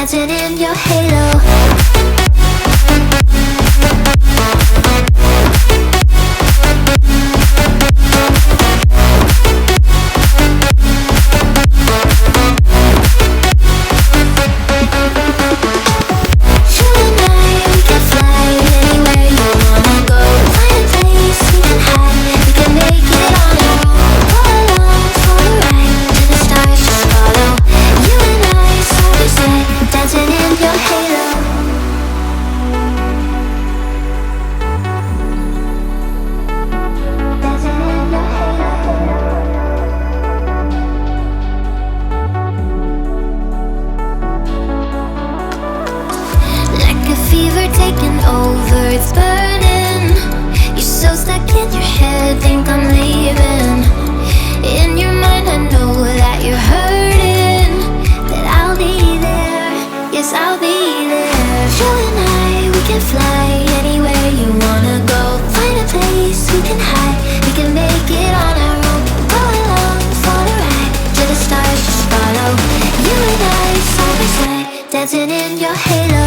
dancing in your halo. Taking over, it's burning. You're so stuck in your head, think I'm leaving. In your mind I know that you're hurting, that I'll be there, yes I'll be there. You and I, we can fly anywhere you wanna go. Find a place we can hide, we can make it on our own. Go along for the ride, to the stars just follow. You and I, side by side, dancing in your halo.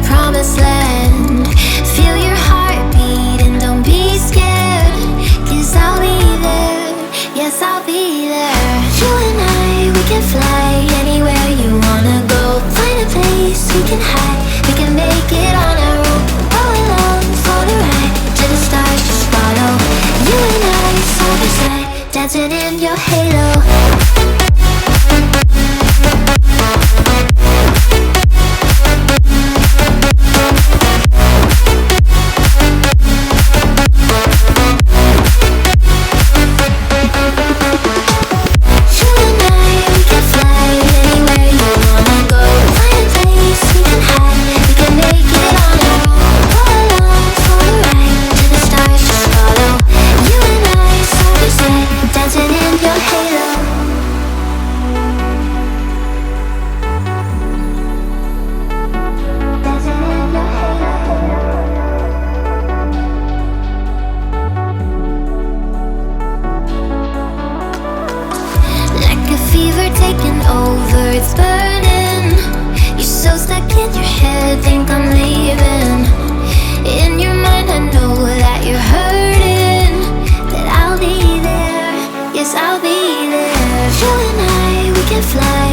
Promised land. Feel your heartbeat and don't be scared, 'cause I'll be there, yes I'll be there. You and I, we can fly anywhere you wanna go. Find a place we can hide, we can make it on our own. Go along for the ride, to the stars just follow. You and I, side by side, dancing in your halo. Taking over, it's burning. You're so stuck in your head, think I'm leaving. In your mind I know that you're hurting, that I'll be there, yes I'll be there. You and I, we can fly